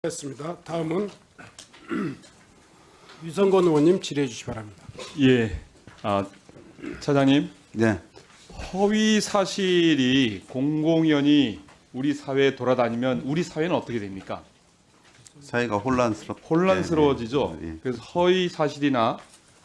했습니다. 다음은 유성건 의원님 질의해 주시기 바랍니다. 예, 차장님, 네, 허위 사실이 공공연히 우리 사회에 돌아다니면 우리 사회는 어떻게 됩니까? 사회가 혼란스러워지죠. 네, 네. 그래서 허위 사실이나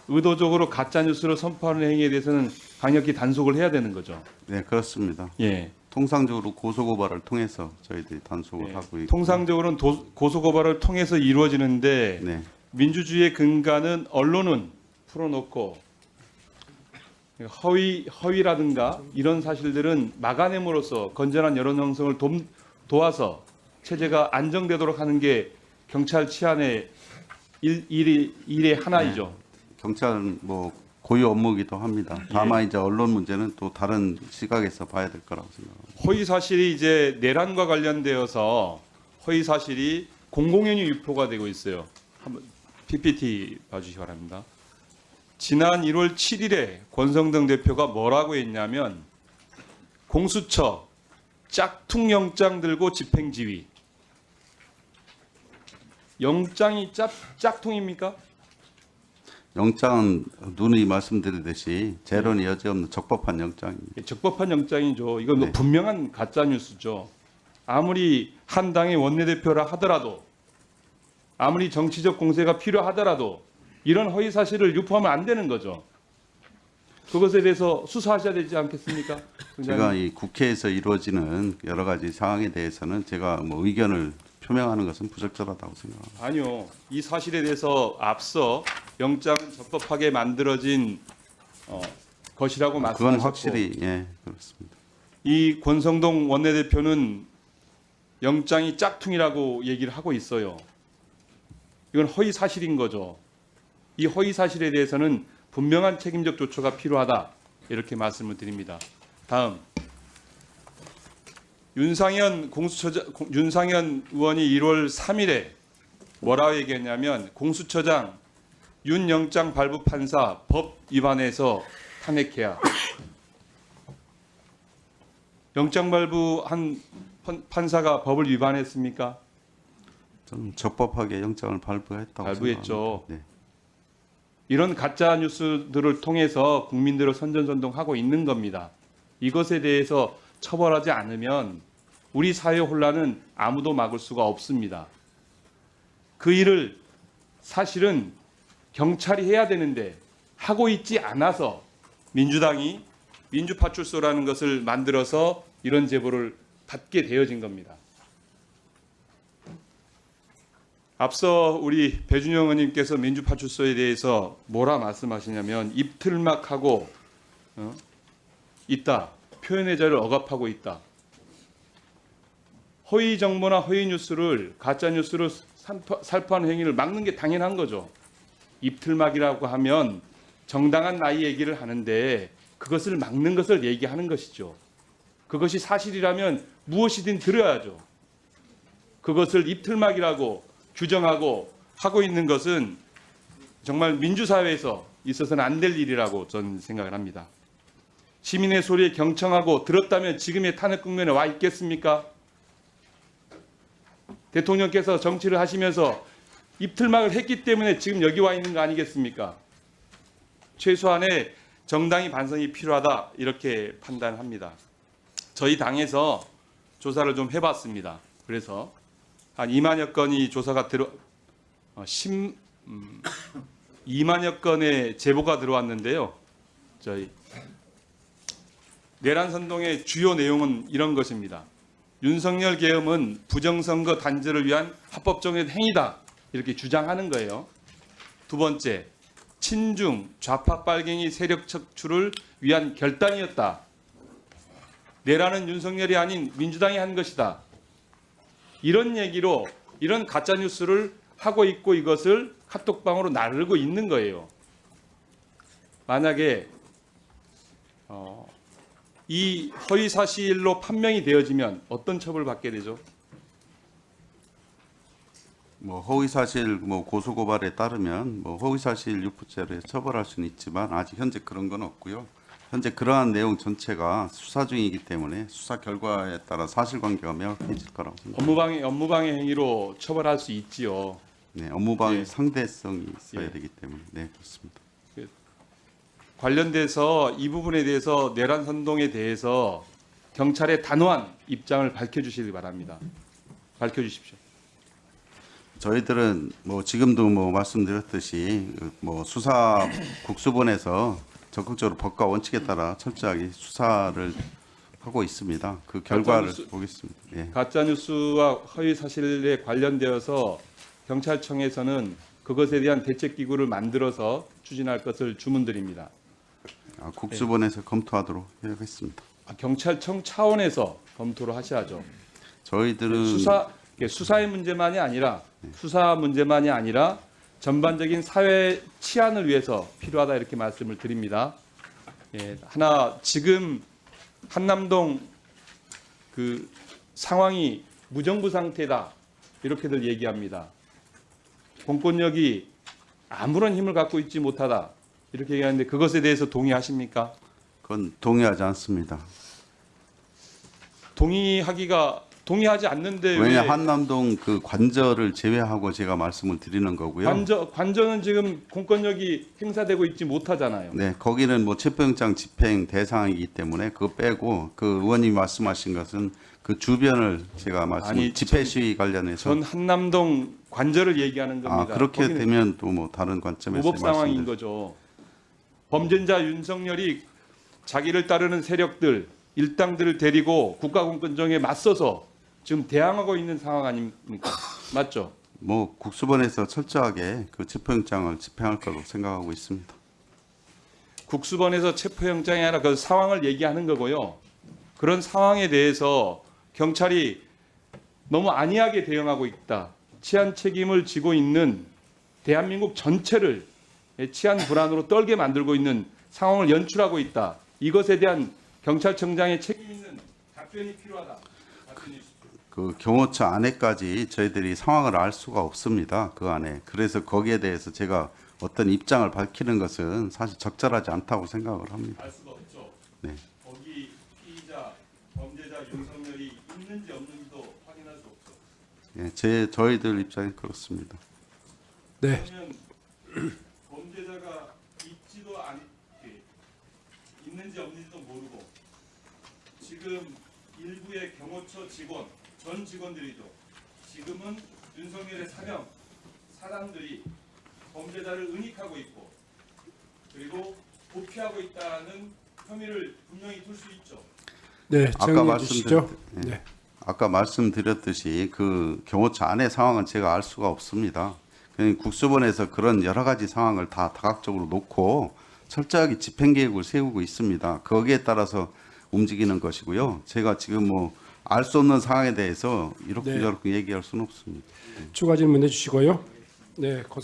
의도적으로 가짜 뉴스를 선포하는 행위에 대해서는 강력히 단속을 해야 되는 거죠. 네, 그렇습니다. 예, 통상적으로 고소고발을 통해서 저희들이 단속을 예. 하고 있고, 통상적으로는 고소고발을 통해서 이루어지는데 네, 민주주의의 근간은 언론은 풀어놓고 허위라든가 이런 사실들은 막아냄으로써 건전한 여론 형성을 도와서 체제가 안정되도록 하는 게 경찰 치안의 일의 하나이죠. 경찰은 뭐 고유 업무이기도 합니다. 다만 이제 언론 문제는 또 다른 시각에서 봐야 될 거라고 생각합니다. 허위 사실이 이제 내란과 관련되어서 허위 사실이 공공연히 유포가 되고 있어요. 한번 PPT 봐주시기 바랍니다. 지난 1월 7일에 권성동 대표가 뭐라고 했냐면 공수처 짝퉁 영장 들고 집행지휘. 영장이 짝퉁입니까? 영장은 누누이 말씀드리듯이 재론이 여지없는 적법한 영장입니다. 예, 적법한 영장이죠. 이건 뭐 네. 분명한 가짜 뉴스죠. 아무리 한 당의 원내대표라 하더라도, 아무리 정치적 공세가 필요하더라도 이런 허위 사실을 유포하면 안 되는 거죠. 그것에 대해서 수사하셔야 되지 않겠습니까? 제가 이 국회에서 이루어지는 여러 가지 상황에 대해서는 제가 뭐 의견을 표명하는 것은 부적절하다고 생각합니다. 아니요. 이 사실에 대해서 앞서 영장은 적법하게 만들어진 것이라고 말씀하셨고, 그건 확실히 예 그렇습니다. 이 권성동 원내대표는 영장이 짝퉁이라고 얘기를 하고 있어요. 이건 허위 사실인 거죠. 이 허위 사실에 대해서는 분명한 책임적 조처가 필요하다, 이렇게 말씀을 드립니다. 다음, 윤상현 의원이 1월 3일에 뭐라고 얘기했냐면 공수처장 윤영장 발부 판사 법 위반해서 탄핵해야. 영장 발부한 판사가 법을 위반했습니까? 저는 적법하게 영장을 발부했다고 발부했죠. 생각합니다. 네. 이런 가짜 뉴스들을 통해서 국민들을 선전선동하고 있는 겁니다. 이것에 대해서 처벌하지 않으면 우리 사회 혼란은 아무도 막을 수가 없습니다. 그 일을 사실은 경찰이 해야 되는데 하고 있지 않아서 민주당이 민주파출소라는 것을 만들어서 이런 제보를 받게 되어진 겁니다. 앞서 우리 배준영 의원님께서 민주파출소에 대해서 뭐라 말씀하시냐면 입틀막하고 있다. 표현의 자유를 억압하고 있다. 허위 정보나 허위 뉴스를, 가짜 뉴스를 살포하는 행위를 막는 게 당연한 거죠. 입틀막이라고 하면 정당한 나이 얘기를 하는데 그것을 막는 것을 얘기하는 것이죠. 그것이 사실이라면 무엇이든 들어야죠. 그것을 입틀막이라고 규정하고 하고 있는 것은 정말 민주사회에서 있어서는 안 될 일이라고 저는 생각을 합니다. 시민의 소리에 경청하고 들었다면 지금의 탄핵 국면에 와 있겠습니까? 대통령께서 정치를 하시면서 입틀막을 했기 때문에 지금 여기 와 있는 거 아니겠습니까? 최소한의 정당의 반성이 필요하다, 이렇게 판단합니다. 저희 당에서 조사를 좀 해봤습니다. 그래서 한 2만여 건이 조사가 2만여 건의 제보가 들어왔는데요. 저희 내란 선동의 주요 내용은 이런 것입니다. 윤석열 계엄은 부정선거 단절을 위한 합법적인 행위다, 이렇게 주장하는 거예요. 두 번째, 친중 좌파 빨갱이 세력 척출을 위한 결단이었다. 내란은 윤석열이 아닌 민주당이 한 것이다. 이런 얘기로 이런 가짜 뉴스를 하고 있고 이것을 카톡방으로 나르고 있는 거예요. 만약에 이 허위 사실로 판명이 되어지면 어떤 처벌을 받게 되죠? 뭐 허위 사실 뭐 고소 고발에 따르면 뭐 허위 사실 유포죄로 처벌할 수는 있지만 아직 현재 그런 건 없고요. 현재 그러한 내용 전체가 수사 중이기 때문에 수사 결과에 따라 사실관계가 명확해질 거라고 생각합니다. 업무방해 행위로 처벌할 수 있지요. 네, 업무방해 예. 상대성이 있어야 예. 되기 때문에 네 그렇습니다. 관련돼서 이 부분에 대해서 내란 선동에 대해서 경찰의 단호한 입장을 밝혀주시기 바랍니다. 밝혀주십시오. 저희들은 뭐 지금도 뭐 말씀드렸듯이 뭐 수사 국수본에서 적극적으로 법과 원칙에 따라 철저하게 수사를 하고 있습니다. 그 결과를 가짜뉴스- 보겠습니다. 예. 가짜 뉴스와 허위 사실에 관련되어서 경찰청에서는 그것에 대한 대책 기구를 만들어서 추진할 것을 주문드립니다. 국수본에서 검토하도록 하겠습니다. 경찰청 차원에서 검토를 하셔야죠. 저희들은 수사의 문제만이 아니라 수사 문제만이 아니라 전반적인 사회 치안을 위해서 필요하다 이렇게 말씀을 드립니다. 예, 하나 지금 한남동 그 상황이 무정부 상태다 이렇게들 얘기합니다. 공권력이 아무런 힘을 갖고 있지 못하다 이렇게 얘기하는데 그것에 대해서 동의하십니까? 그건 동의하지 않습니다. 동의하지 않는데 왜냐 왜 한남동 그 관저를 제외하고 제가 말씀을 드리는 거고요. 관저는 지금 공권력이 행사되고 있지 못하잖아요. 네, 거기는 뭐 체포영장 집행 대상이기 때문에 그거 빼고 그 의원님이 말씀하신 것은 그 주변을 제가 집회 시위 관련해서 전 한남동 관저를 얘기하는 겁니다. 그렇게 거기는 되면 또 뭐 다른 관점에서 무법 상황인 말씀드릴- 거죠. 범죄자 윤석열이 자기를 따르는 세력들, 일당들을 데리고 국가공권정에 맞서서 지금 대항하고 있는 상황 아닙니까? 맞죠? 뭐 국수본에서 철저하게 그 체포영장을 집행할 거로 생각하고 있습니다. 국수본에서 체포영장이 아니라 그 상황을 얘기하는 거고요. 그런 상황에 대해서 경찰이 너무 안이하게 대응하고 있다. 치안 책임을 지고 있는 대한민국 전체를 치안 불안으로 떨게 만들고 있는 상황을 연출하고 있다. 이것에 대한 경찰청장의 책임 있는 답변이 필요하다. 답변해 주십시오. 그 경호처 안에까지 저희들이 상황을 알 수가 없습니다. 그 안에. 그래서 거기에 대해서 제가 어떤 입장을 밝히는 것은 사실 적절하지 않다고 생각을 합니다. 알 수가 없죠. 네. 거기 피의자, 범죄자 윤석열이 있는지 없는지도 확인할 수 없죠. 예, 저희들 입장이 그렇습니다. 네, 그러면 범죄자가 있지도 있는지 없는지도 모르고 지금 일부의 경호처 직원, 전 직원들이죠. 지금은 윤석열의 사람들이 범죄자를 은닉하고 있고 그리고 도피하고 있다는 혐의를 분명히 둘 수 있죠. 네, 아까 정리해 주시죠. 말씀드렸- 네, 아까 말씀드렸듯이 그 경호처 안의 상황은 제가 알 수가 없습니다. 그냥 국수본에서 그런 여러 가지 상황을 다 다각적으로 놓고 철저하게 집행 계획을 세우고 있습니다. 거기에 따라서 움직이는 것이고요. 제가 지금 뭐 알 수 없는 상황에 대해서 이렇게 네. 저렇게 얘기할 수는 없습니다. 추가 질문해 주시고요. 네, 고생.